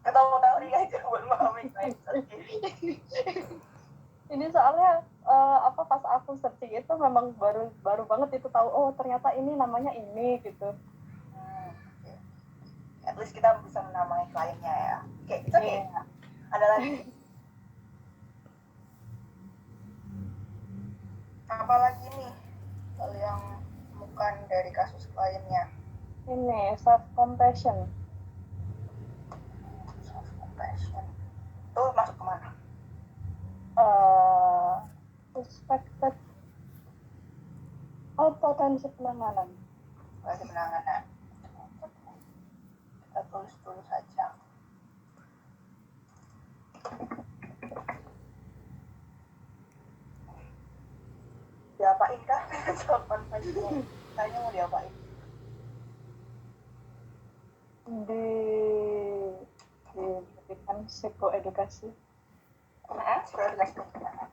ketawa-tawa nih aja buat memahami saya. Ini soalnya pas aku searching itu memang baru banget itu tahu, oh ternyata ini namanya ini gitu. Okay. At least kita bisa menamai kliennya ya. Oke, itu okay. Ada lagi? Apalagi nih yang bukan dari kasus kliennya? Ini self compassion. Itu masuk kemana? Suspected potensi penanganan. Potensi penanganan. Kita tulis dulu saja. Diapain kah? Jawaban pastinya. Tanya mau diapain? Diberikan psikoedukasi. Psikoedukasi gimana?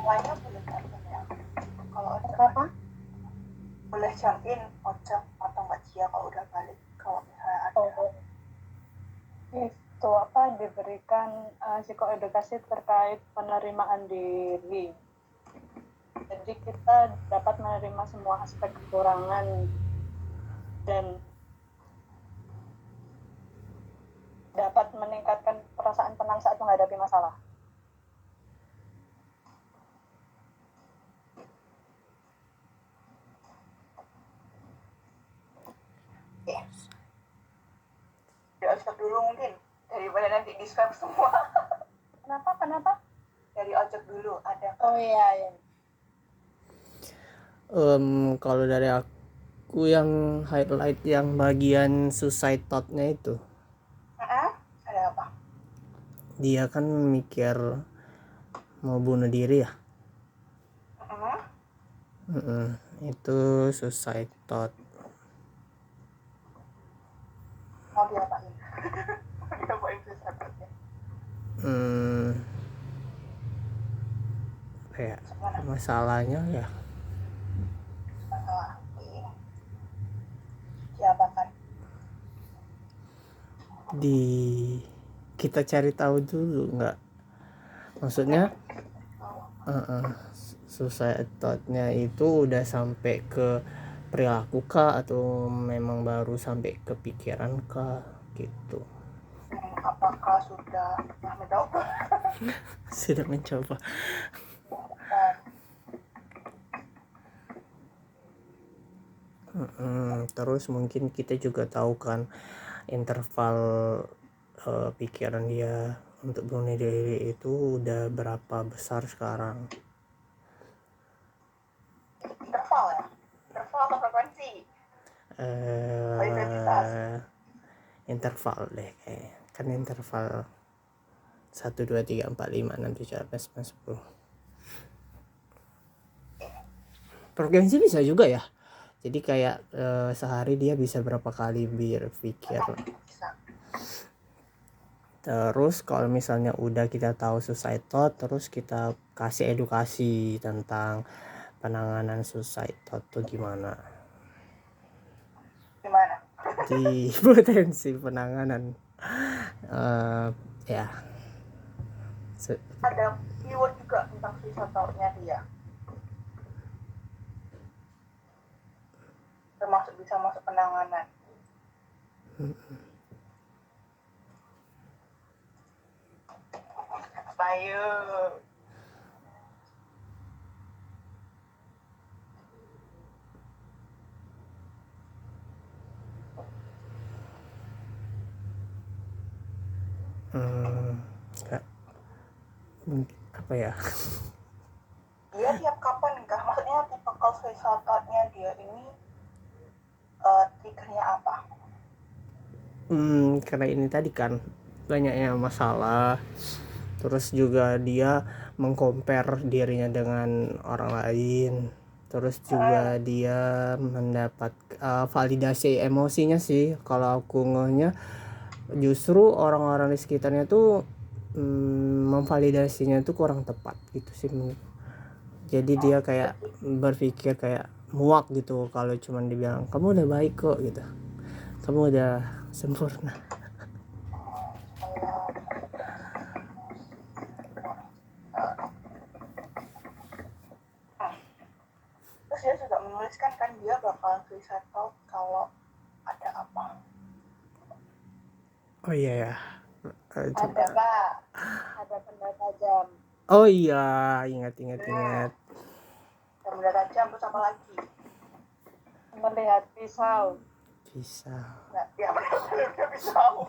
Lainnya boleh jump ya. Kalau apa? Boleh jump in, Ojek atau Mbak Cia kalau udah balik. Kalau misalnya ada. Itu diberikan psikoedukasi terkait penerimaan diri. Jadi kita dapat menerima semua aspek kekurangan dan dapat meningkatkan perasaan tenang saat menghadapi masalah. Ojek dulu mungkin, daripada nanti di-swap semua. Kenapa? Dari Ojek dulu, ada. Oh iya. Kalau dari aku yang highlight yang bagian suicide thought-nya itu. Ada apa? Dia kan mikir mau bunuh diri ya. Itu suicide thought. Mau diapain? Diapain suicide thought-nya? Kayak masalahnya ya. Masalah. Diapakan? Kita cari tahu dulu nggak? Maksudnya suicide thought-nya itu udah sampai ke perilaku kah atau memang baru sampai ke pikiran kah gitu. Apakah sudah mencoba? Sudah mencoba. Terus mungkin kita juga tahu kan interval pikiran dia untuk bunuh diri itu udah berapa besar sekarang. Interval ya? Interval atau frekuensi? Interval deh kayaknya. Kan interval 1, 2, 3, 4, 5, 6, 7, 8, 9, 10. Frekuensi bisa juga ya. Jadi kayak sehari dia bisa berapa kali berpikir. Terus kalau misalnya udah kita tahu suicide thought, terus kita kasih edukasi tentang penanganan suicide thought tuh gimana? Di potensi penanganan ya. Ada keyword juga tentang suicide thought-nya dia. Termasuk bisa masuk penanganan. Ayo. Apa ya? Dia tiap kapan enggak? Maksudnya tipikal suicide thought-nya dia ini triggernya apa? Karena ini tadi kan banyaknya masalah, terus juga dia mengcompare dirinya dengan orang lain, terus juga dia mendapat validasi emosinya sih. Kalau aku ngehnya justru orang-orang di sekitarnya tuh memvalidasinya tuh kurang tepat gitu sih. Jadi dia kayak berpikir kayak muak gitu kalau cuman dibilang kamu udah baik kok gitu, kamu udah sempurna. Terus dia juga menuliskan kan dia bakal suicide thought kalau ada apa. Oh iya ya. Ada Pak, ada benda tajam. Oh iya, ingat. Benda tajam terus apa lagi? Melihat pisau. Nah, ya melihat pisau.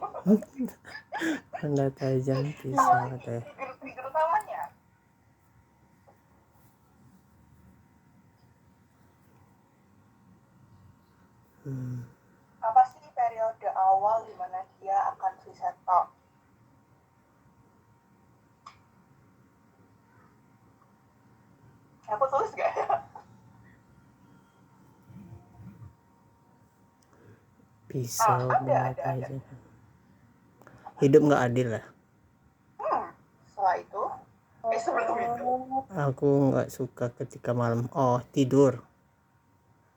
Benda tajam pisau teh. Trigger utamanya. Apa sih periode awal di mana dia akan suicide thought? Aku tulis gak ya? Pisau benda ada. tajam. Hidup nggak adil lah. Setelah itu, sebelum itu. Aku nggak suka ketika malam. Oh, tidur.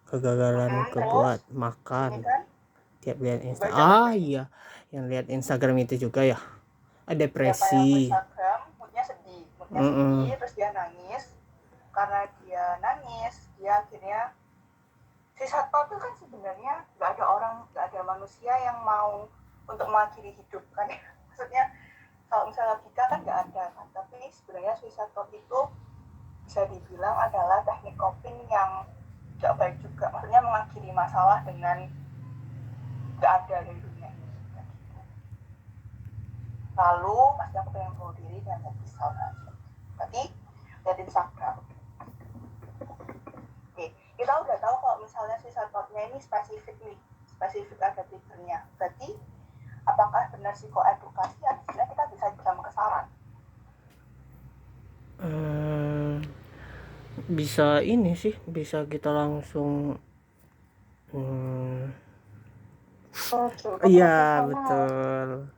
Kegagalan kebuat makan. Kan? Tiap lihat Instagram. Iya, yang lihat Instagram itu juga ya. Depresi. Instagram, moodnya sedih, terus dia nangis. Karena dia nangis, dia akhirnya si satpam itu kan sebenarnya nggak ada manusia yang mau untuk mengakhiri hidup kan. Maksudnya kalau misalnya kita kan nggak ada kan, tapi sebenarnya suicide thought itu bisa dibilang adalah teknik coping yang nggak baik juga. Maksudnya mengakhiri masalah dengan nggak ada dari dunia ini. Lalu pasti aku pengen bunuh diri dan mau pisau aja. Berarti lihat Instagram. Oke, kita udah tahu kalau misalnya suicide thought-nya ini spesifik ada triggernya. Berarti apakah benar psikoedukasi artinya kita bisa jam ke saran? Bisa ini sih, bisa kita langsung iya betul,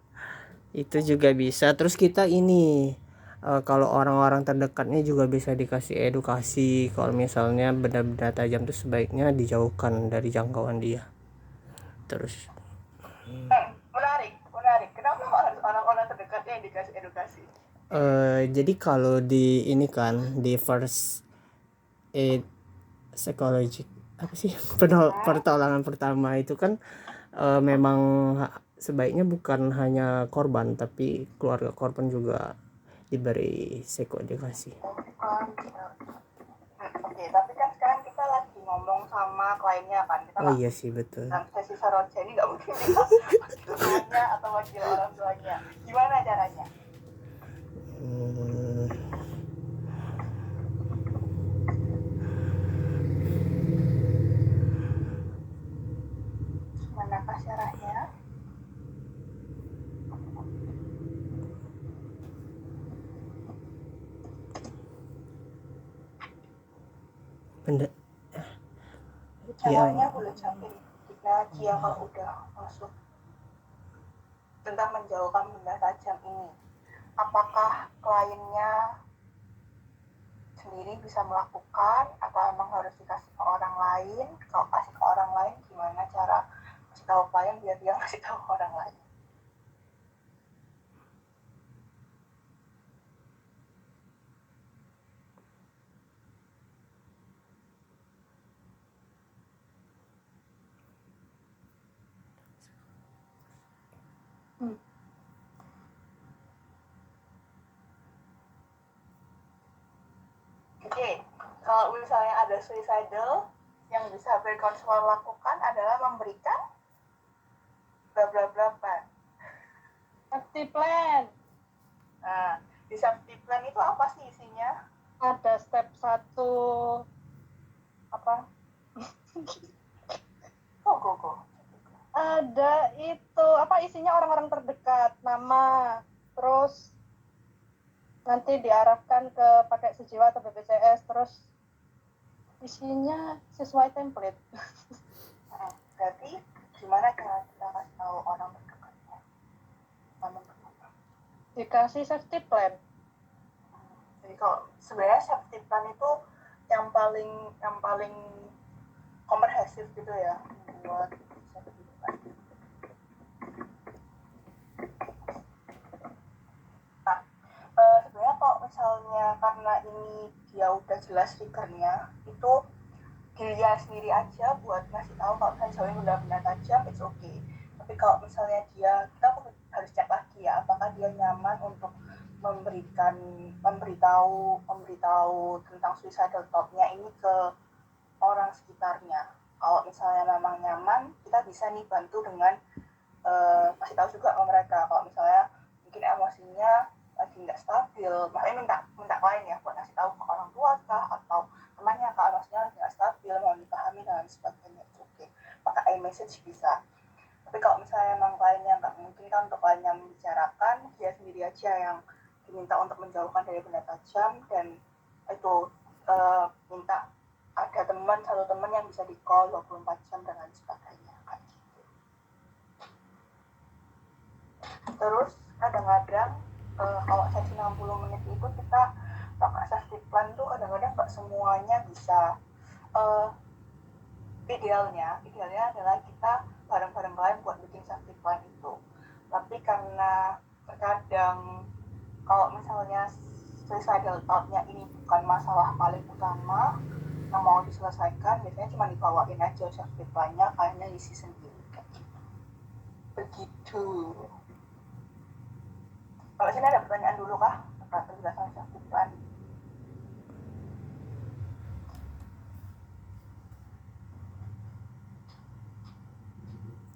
itu juga bisa. Terus kita ini kalau orang-orang terdekatnya juga bisa dikasih edukasi kalau misalnya benda-benda tajam itu sebaiknya dijauhkan dari jangkauan dia. Terus menarik. Kenapa harus orang-orang terdekatnya yang dikasih edukasi? Jadi kalau di ini kan di first aid psychological apa sih pertolongan pertama itu kan memang sebaiknya bukan hanya korban tapi keluarga korban juga diberi psikoedukasi. Oke, tapi kan sekarang kita lagi ngomong sama kliennya kan, kita Iya sih betul. sesi saroja ini nggak mungkin kita wakil tuanya atau wakil orang tuanya. Gimana caranya? Manakah caranya? Benda caranya boleh capek jika dia kalau udah masuk tentang menjauhkan benda tajam ini, apakah kliennya sendiri bisa melakukan atau emang harus dikasih ke orang lain? Kalau kasih ke orang lain gimana cara kasih tahu klien biar dia kasih tahu ke orang lain? Oke, kalau misalnya ada suicidal, yang bisa brain counselor lakukan adalah memberikan bla bla bla plan. Safety plan. Nah, di safety plan itu apa sih isinya? Ada step 1 apa? Go. Ada itu apa isinya orang-orang terdekat, nama, terus nanti diarahkan ke pakai sejiwa atau BPJS, terus isinya sesuai template. Berarti gimana cara kita kasih tahu orang terdekatnya? Dikasih safety plan. Jadi kalau sebenarnya safety plan itu yang paling komprehensif gitu ya, buat bisa kehidupan. Nah, sebenarnya kalau misalnya karena ini dia udah jelas figurnya, itu dia sendiri aja buat ngasih tahu kalau misalnya jauh ini benda-benda tajam, it's okay. Tapi kalau misalnya kita harus cek lagi ya, apakah dia nyaman untuk memberitahu tentang suicidal thought-nya ini ke orang sekitarnya. Kalau misalnya memang nyaman, kita bisa nih bantu dengan kasih tahu juga ke mereka kalau misalnya mungkin emosinya lagi nggak stabil, makanya minta klien ya buat ngasih tahu ke orang tua kah atau temannya kak emosinya lagi nggak stabil, mau dipahami dan sebagainya. Oke, pakai iMessage bisa. Tapi kalau misalnya memang kliennya nggak mungkin kan untuk kliennya membicarakan, dia sendiri aja yang diminta untuk menjauhkan dari benda tajam, dan itu minta ada satu teman yang bisa di call 24 jam dan lain sebagainya kayak gitu. Terus kadang-kadang kalau sesi 60 menit itu kita pakai safety plan tuh kadang-kadang nggak semuanya bisa. Idealnya adalah kita bareng-bareng klien buat bikin safety plan itu. Tapi karena terkadang kalau misalnya suicidal thought-nya ini bukan masalah paling utama yang mau diselesaikan, biasanya cuma dibawain aja safety plan-nya, kayaknya isi sendiri kayak gitu. Begitu. Kalau sini ada pertanyaan dulu kah terkait penjelasan safety plan?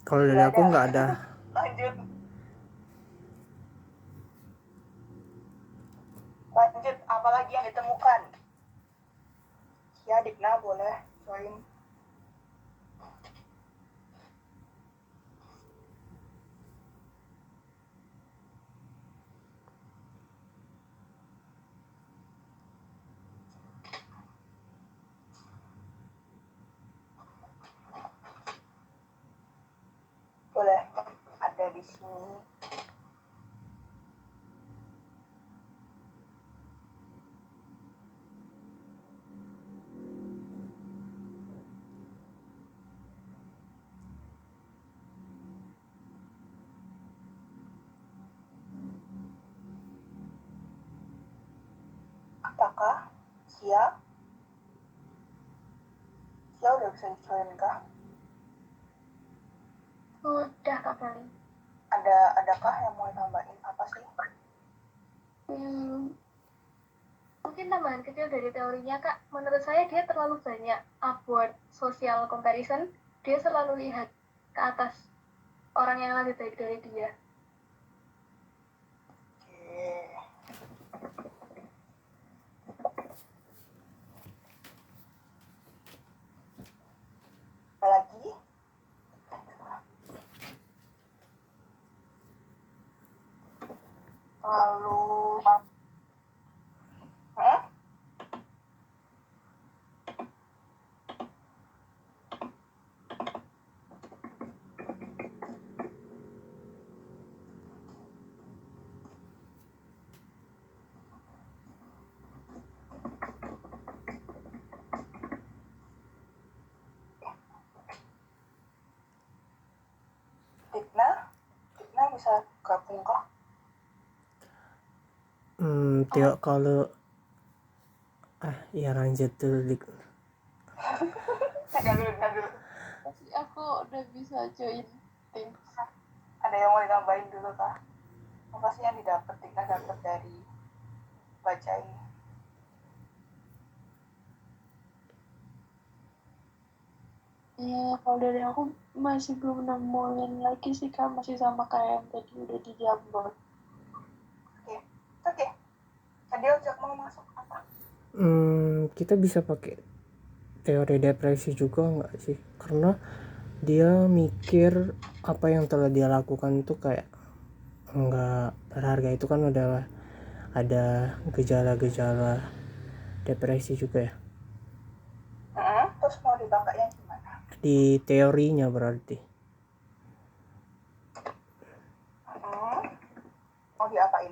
Kalau dari aku nggak ada. Lanjut, apalagi yang ditemukan? Ya, Dikna boleh join. Boleh, ada di sini. Apakah Sia udah bisa join kah? Udah Kak Feli. Adakah yang mau tambahin apa sih? Mungkin tambahan kecil dari teorinya Kak, menurut saya dia terlalu banyak upward social comparison, dia selalu lihat ke atas orang yang lebih baik dari dia. Lagi? Lalu Dikna bisa gabung kah? Kalau ya lanjut dulu Dik. Dulu. Aku udah bisa join tim. Ada yang mau ditambahin dulu kah? Apa sih yang Dikna dapat dari baca ini? Ya, kalau dari aku masih belum nemuin lagi sih Kak, masih sama kayak yang tadi udah di Jamboard. Oke. Tadi Ojak mau masuk apa? Kita bisa pakai teori depresi juga nggak sih? Karena dia mikir apa yang telah dia lakukan itu kayak nggak berharga. Itu kan udah ada gejala-gejala depresi juga ya. Terus mau dipakai yang gimana? Di teorinya berarti. Mau diapain?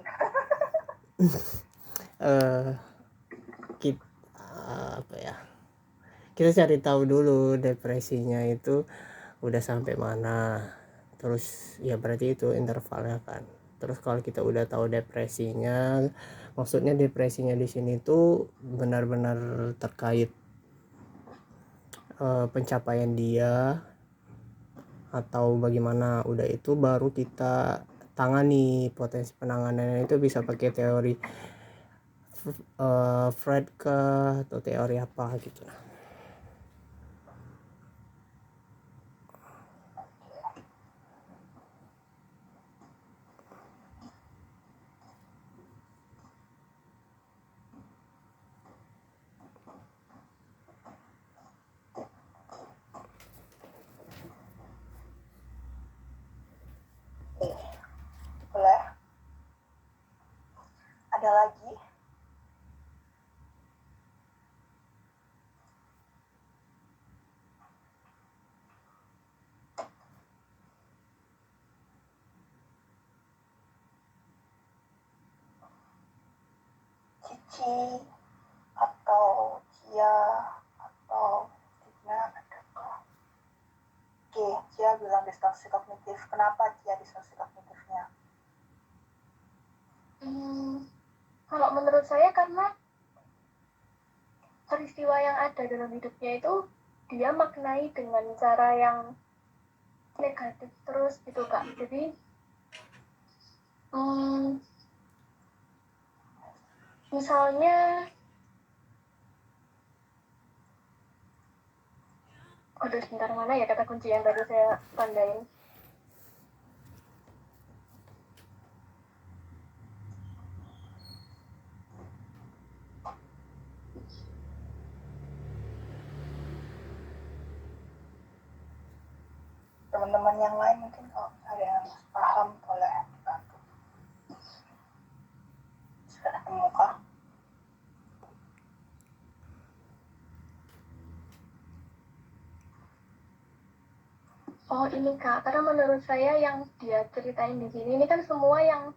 kita cari tahu dulu depresinya itu udah sampai mana, terus ya berarti itu intervalnya kan. Terus kalau kita udah tahu depresinya, maksudnya depresinya di sini tuh benar-benar terkait pencapaian dia atau bagaimana, udah itu baru kita tangani. Potensi penanganannya itu bisa pakai teori Freud kah atau teori apa gitu. Boleh? Ada lagi? Cici atau Cia atau Tina adakah? Oke, Cia bilang distorsi kognitif. Kenapa Cia distorsi kognitifnya? Kalau menurut saya karena peristiwa yang ada dalam hidupnya itu dia maknai dengan cara yang negatif terus gitu Kak. Jadi misalnya aduh sebentar, mana ya kata kunci yang tadi saya tandain. Teman-teman yang lain mungkin kalau ada yang paham boleh bantu. Sudah ketemu kah? Oh ini Kak, karena menurut saya yang dia ceritain di sini ini kan semua yang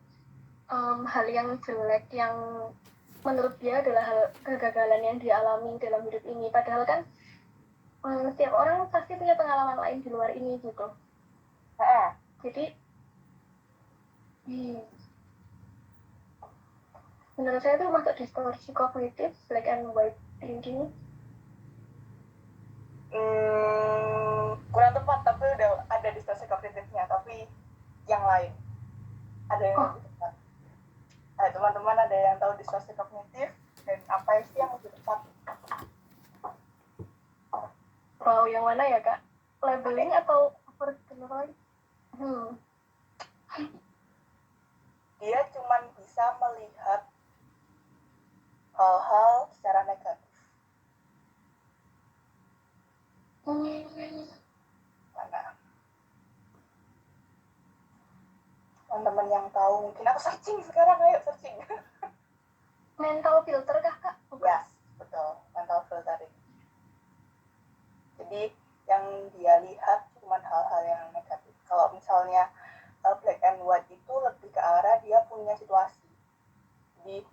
hal yang jelek yang menurut dia adalah hal kegagalan yang dialami dalam hidup ini. Padahal kan setiap orang pasti punya pengalaman lain di luar ini gitu. Jadi menurut saya itu masuk distorsi kognitif, black and white thinking. Kurang tepat, tapi udah ada distorsi kognitifnya, tapi yang lain ada yang lebih tepat. Teman-teman ada yang tahu distorsi kognitif dan apa sih yang lebih tepat? Wow, yang mana ya Kak? Labeling atau overgeneralize? Dia cuma bisa melihat hal-hal secara negatif. Mana? Teman-teman yang tahu mungkin aku searching sekarang, ayo searching. Mental filter kah Kak? Yes, betul, mental filtering. Jadi yang dia lihat cuma hal-hal yang negatif. Kalau misalnya black and white itu lebih ke arah dia punya situasi. Jadi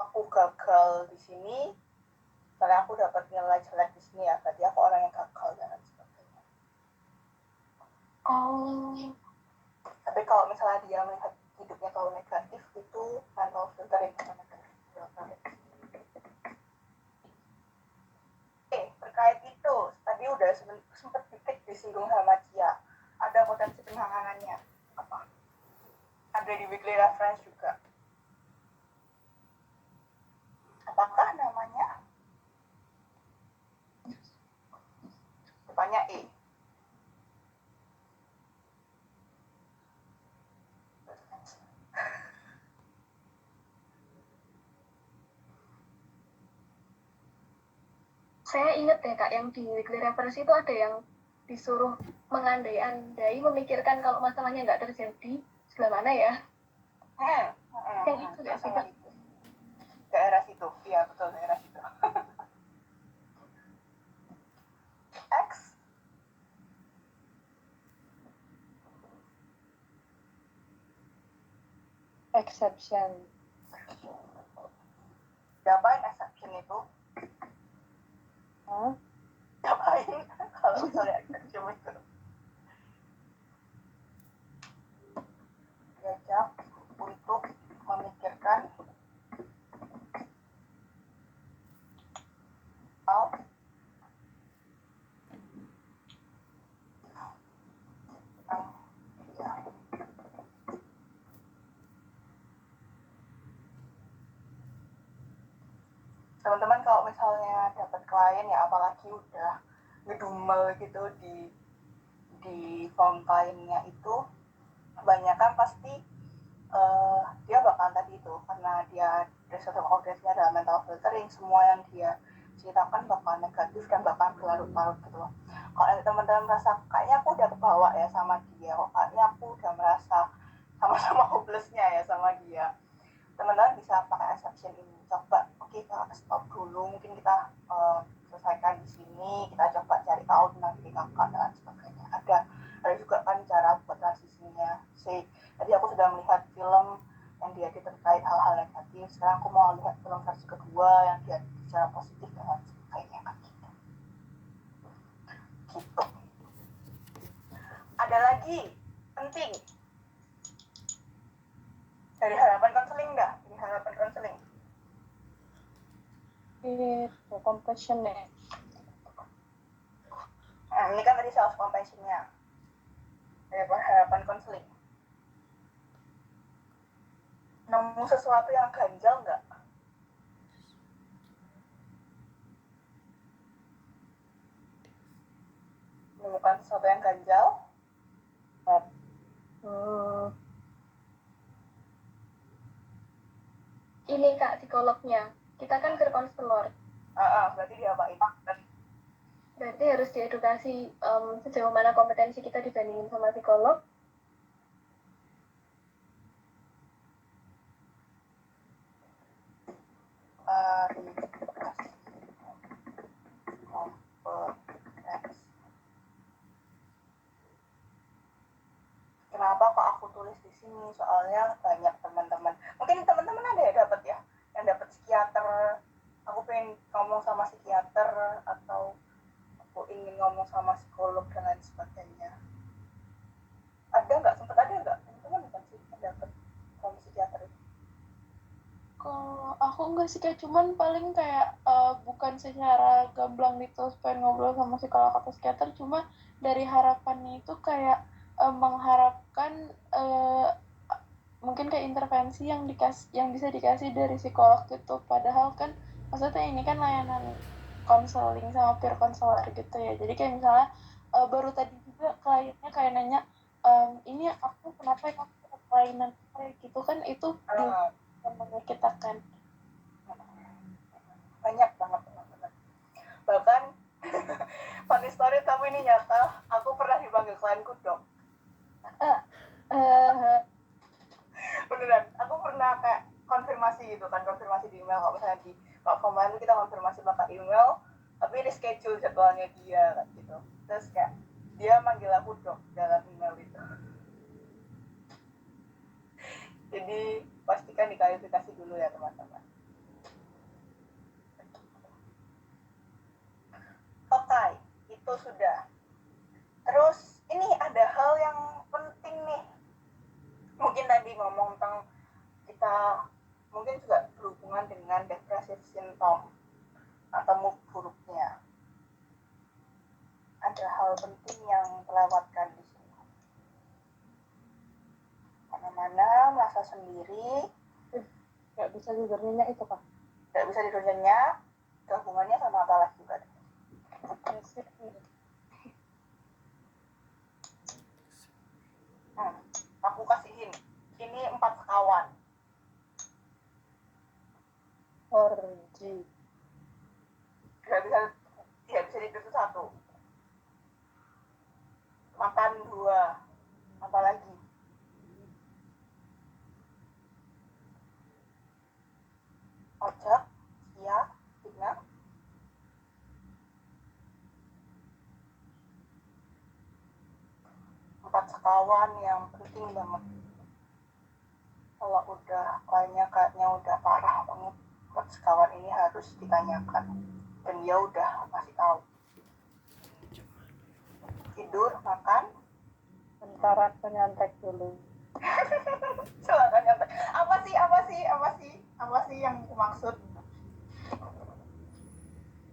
aku gagal di sini, karena aku dapat nilai jelek di sini ya, berarti aku orang yang gagal dan sebagainya. Tapi kalau misalnya dia melihat hidupnya kalau negatif, itu mental filtering atau negatif. Terkait itu tadi udah sempat dikit disinggung sama Cia, ada potensi penanganannya apa? Ada di weekly reference juga. Apakah namanya? Depannya E. Saya ingat ya Kak, yang di weekly reference itu ada yang disuruh mengandai-andai, memikirkan kalau masalahnya nggak terjadi, sebelah mana ya? Yang itu nggak sih Kak? Daerah situ, iya betul, daerah situ. X. Exception. Diapain exception? teman-teman kalau misalnya dapat klien ya, apalagi udah ngedumel gitu di form kliennya itu, kebanyakan pasti dia bakal tadi itu, karena dia reserve audiensnya adalah mental filtering, semua yang dia ceritakan bakal negatif dan bakal berlarut-larut gitu loh. Kalau teman-teman merasa kayaknya aku udah kebawa ya sama dia, kayaknya aku udah merasa sama-sama hopelessnya ya sama dia, teman-teman bisa pakai exception ini. Coba oke, kita stop dulu, mungkin kita selesaikan di sini, kita coba cari tahu tentang diri kakak dan sebagainya. Ada juga kan cara buat transisinya. Tadi aku sudah melihat film yang dia terkait hal-hal negatif, sekarang aku mau lihat film versi kedua yang dia bicara positif dan sebagainya kan gitu. Ada lagi penting dari harapan konseling nggak? Dari harapan konseling Itu compassionate. nah, ini kan tadi self compassionnya. Dari harapan konseling, nemu sesuatu yang ganjal nggak? Menemukan sesuatu yang ganjal? Ini Kak psikolognya, kita kan ke konselor, Berarti diapain? berarti harus diedukasi sejauh mana kompetensi kita dibandingin sama psikolog. Kenapa kok aku tulis di sini? Soalnya banyak teman-teman. Mungkin teman-teman ada ya dapat ya, yang dapat psikiater. Aku pengen ngomong sama psikiater, atau aku ingin ngomong sama psikolog dan lain sebagainya. Ada nggak? Sempat ada nggak? Teman-teman bukan sih yang dapat sama psikiater itu? Kalau aku enggak sih, kayak cuman paling kayak bukan secara gamblang gitu pengen ngobrol sama psikolog atau psikiater, cuma dari harapannya itu kayak mengharapkan mungkin kayak intervensi yang bisa dikasih dari psikolog gitu, padahal kan maksudnya ini kan layanan konseling sama peer counselor gitu ya, jadi kayak misalnya baru tadi juga kliennya kayak nanya ini aku kenapa ya aku kelainan kayak gitu kan, itu menyakitkan Banyak banget teman-teman. Bahkan funny story, tapi ini nyata, aku pernah dipanggil klienku dok. Beneran, aku pernah kayak konfirmasi gitu kan, konfirmasi di email. Kalau misalnya di platform lain kita konfirmasi pakai email, tapi ini schedule jadwalnya dia kan gitu. Terus kayak dia manggil aku dok dalam email itu. Jadi pastikan diklarifikasi dulu ya teman-teman. Oke, itu sudah. Terus ini ada hal yang penting nih. Mungkin tadi ngomong tentang kita mungkin juga berhubungan dengan depressive symptom atau mood buruknya. Ada hal penting yang terlewatkan di sini. Mana-mana merasa sendiri, nggak bisa tidur nyenyak itu Kak. nggak bisa tidur nyenyak, gabungannya sama apa lagi juga. Aku kasihin ini 4 sekawan. Orji. Tidak bisa tidur 1, makan 2, apalagi ojek, ya, Tina. Empat sekawan yang penting banget. Kalau udah kayaknya udah parah banget, 4 sekawan ini harus ditanyakan. Dan dia udah masih tahu. Tidur, makan. Bentar aku nyantek dulu. Silakan nyantai. Apa sih yang aku maksud?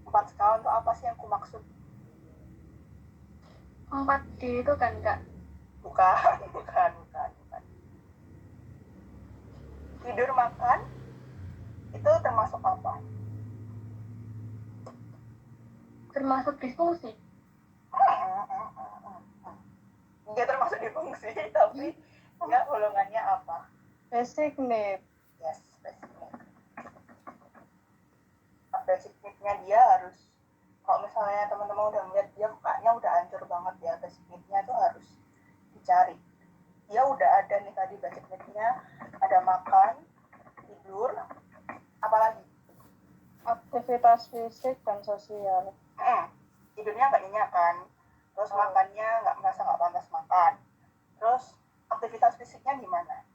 4 sekawan itu apa sih yang aku maksud? 4D itu kan Kak? Bukan. Tidur, makan, itu termasuk apa? termasuk disfungsi. Dia termasuk disfungsi, tapi dia golongannya apa? Basic need. Yes, basic need. Basic need-nya dia harus, kalau misalnya teman-teman udah melihat dia kayaknya udah hancur banget ya, basic need-nya tuh harus dicari. Dia udah ada nih tadi basic need-nya, ada makan, tidur, apalagi? Aktivitas fisik dan sosial. Tidurnya nggak nyenyak kan, terus makannya nggak merasa nggak pantas makan, terus aktivitas fisiknya gimana?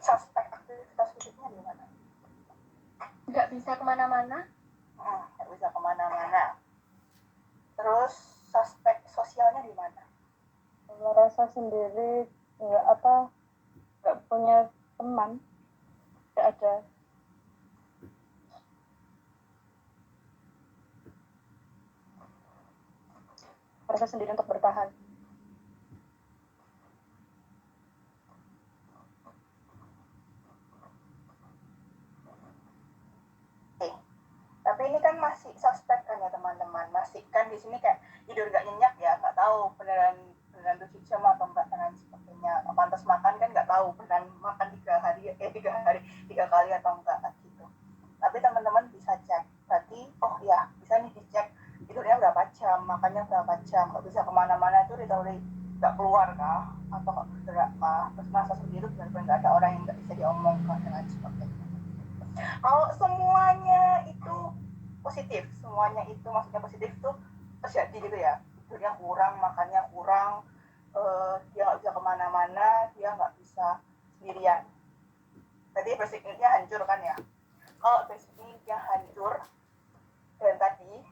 Suspek aktivitas fisiknya gimana? Nggak bisa kemana-mana. Nggak bisa kemana-mana. Terus suspek sosialnya gimana? Merasa sendiri, nggak punya teman, nggak ada. Merasa sendiri untuk bertahan. Tapi ini kan masih suspek kan ya teman-teman, masih kan di sini kayak tidur nggak nyenyak ya, nggak tahu beneran 7 jam atau enggak dan sebagainya. Pantas makan kan nggak tahu beneran makan 3 kali atau enggak gitu. Tapi teman-teman bisa cek, berarti oh ya bisa nih dicek tidurnya berapa jam, makannya berapa jam, nggak bisa kemana-mana tuh literally nggak keluar kah atau nggak bergerak kah, terus merasa sendiri benar-benar nggak ada orang yang nggak bisa diomongkan dan sebagainya. Kalau semuanya itu positif, semuanya itu maksudnya positif tuh terjadi gitu ya, tidurnya kurang, makannya kurang, dia nggak bisa kemana-mana, dia nggak bisa sendirian, berarti basic need-nya hancur kan ya. Kalau basic need-nya hancur dan tadi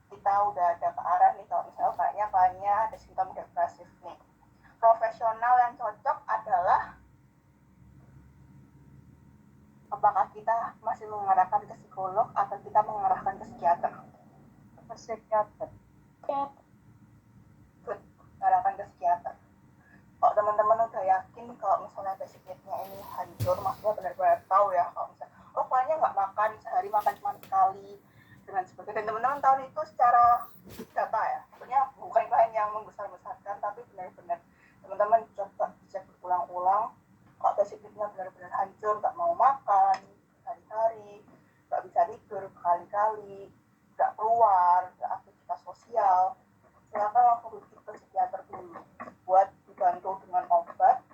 kita udah ada ke arah nih, kalau misalnya kayaknya ada simptom depresif nih, profesional yang cocok adalah apakah kita masih mengarahkan ke psikolog atau kita mengarahkan ke psikiater? Ke psikiater. Mengarahkan ke psikiater. Kalau teman-teman udah yakin kalau misalnya basic need-nya ini hancur, maksudnya benar-benar tahu ya kalau misalnya kliennya nggak makan, sehari makan cuma sekali dengan sebagainya, dan teman-teman tahu itu secara data ya, maksudnya bukan klien yang membesar-besarkan, tapi benar-benar teman-teman coba dicek berulang-ulang. Kalau basic need-nya benar-benar hancur, nggak mau makan hari-hari, nggak bisa tidur berkali-kali, nggak keluar, nggak aktivitas sosial, silakan langsung rujuk ke psikiater dulu buat dibantu dengan obat,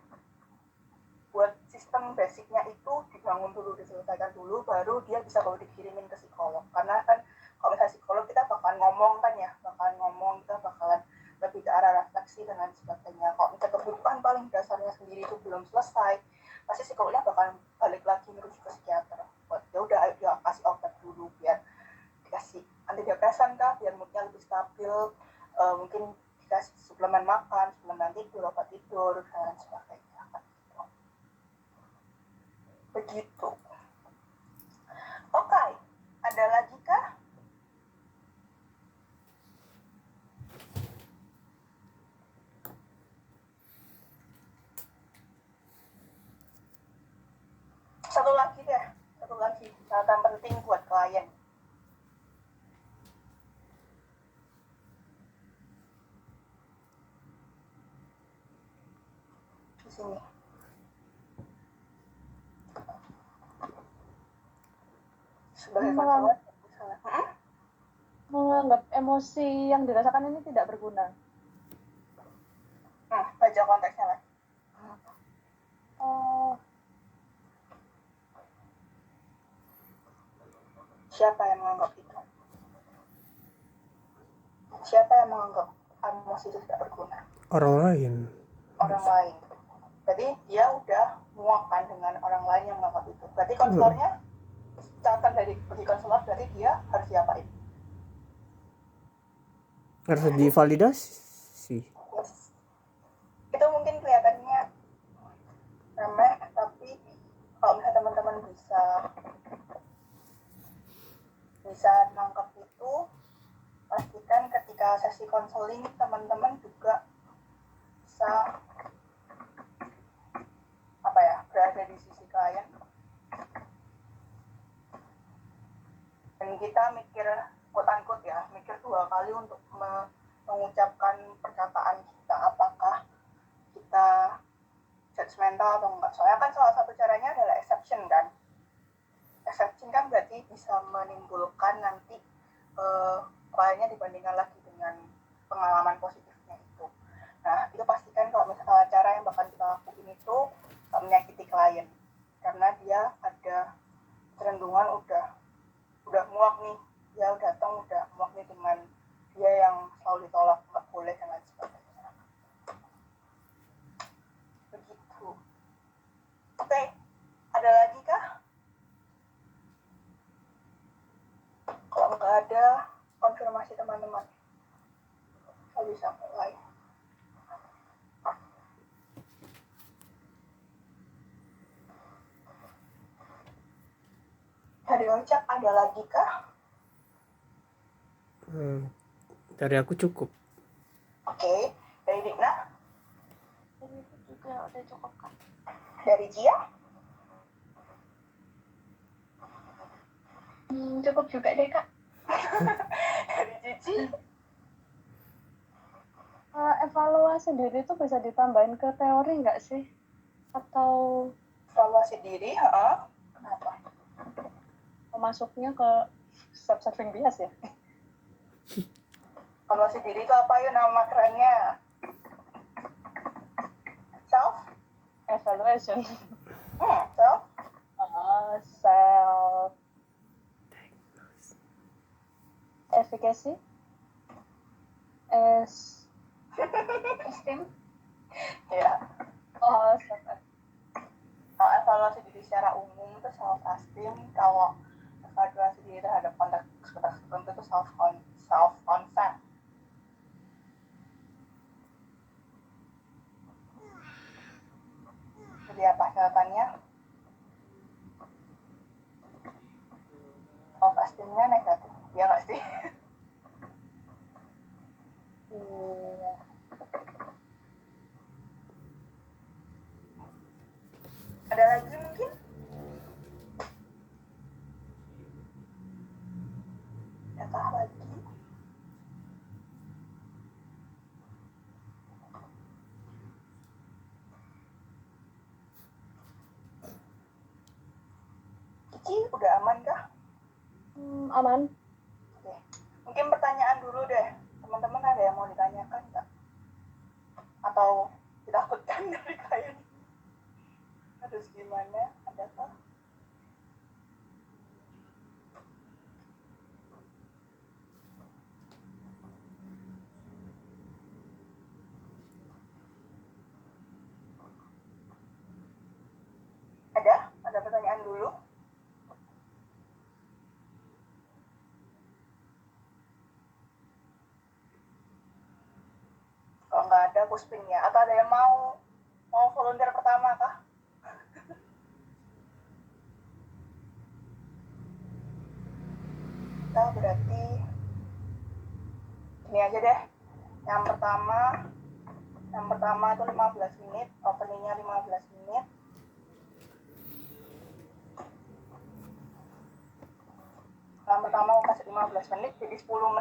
buat sistem basicnya itu dibangun dulu, diselesaikan dulu, baru dia bisa baru dikirimin ke psikolog. Karena kan kalau misalnya psikolog kita bakalan ngomong kan ya, kita bakalan lebih ke arah refleksi dan lain sebagainya. Kalau misalnya kebutuhan paling dasarnya sendiri itu belum selesai, pasti psikolognya bakalan balik lagi merujuk ke psikiater. Buat ya udah ayo dia kasih obat dulu, biar dikasih antidepresan kah, biar moodnya lebih stabil, mungkin dikasih suplemen makan, suplemen tidur, obat tidur dan sebagainya. Begitu. Oke, ada lagi kah? Satu lagi catatan penting buat klien. Di sini. Sebagai konselor, menganggap emosi yang dirasakan ini tidak berguna. Baca konteksnya lagi. Siapa yang menganggap itu? Siapa yang menganggap emosi itu tidak berguna? Orang lain. Orang lain. Jadi dia udah muakan dengan orang lain yang menganggap itu. Berarti konselornya, catatan dari bagi konselor, berarti dia harus diapain? Harus divalidasi. Yes. Itu mungkin kelihatannya remeh, tapi kalau misalnya teman-teman bisa nangkep itu, pastikan ketika sesi konseling teman-teman juga bisa kita mikir quote-unquote ya, mikir 2 kali untuk mengucapkan perkataan kita, apakah kita judgmental atau enggak. Soalnya kan salah satu caranya adalah exception kan. Exception kan berarti bisa menimbulkan nanti kliennya dibandingkan lagi dengan pengalaman positifnya itu. Nah, itu pastikan kalau misalnya cara yang bakal kita lakuin itu menyakiti klien, karena dia ada kecenderungan udah muak nih, dia datang udah muak nih dengan dia yang selalu ditolak, nggak boleh dan lain sebagainya. Begitu. Oke, ada lagi kah? Kalau nggak ada, konfirmasi teman-teman, saya bisa mulai. Dari Ocak ada lagi kah? Dari aku cukup. Oke. Dari Dikna? Jadi itu juga udah cukup kan. Dari Jia? Cukup juga deh kak. Dari Cici? Evaluasi diri itu bisa ditambahin ke teori nggak sih? Atau Evaluasi diri, kenapa? masuknya ke self-serving bias ya? Evaluasi diri itu apa yuk nama kerennya? Self? Evaluation. Self? Self efficacy as Esteem. Ya. Kalau evaluasi diri secara umum itu self esteem, kalau evaluasi diri terhadap konteks tertentu itu self concept. Jadi apa catatannya? Self esteemnya negatif, ya nggak sih? Ada lagi mungkin? Adakah lagi? Cici, udah aman kah? Aman. Oke. Mungkin pertanyaan dulu deh. Teman-teman ada yang mau ditanyakan nggak? Atau ditakutkan dari klien? Harus gimana? Adakah? Ada pertanyaan dulu? Kalau nggak ada, aku spin ya. Atau ada yang mau volunteer pertama kah? Kita berarti ini aja deh. Yang pertama itu 15 menit, openingnya 15 menit. Yang pertama mau kasih 15 menit, jadi 10 menit.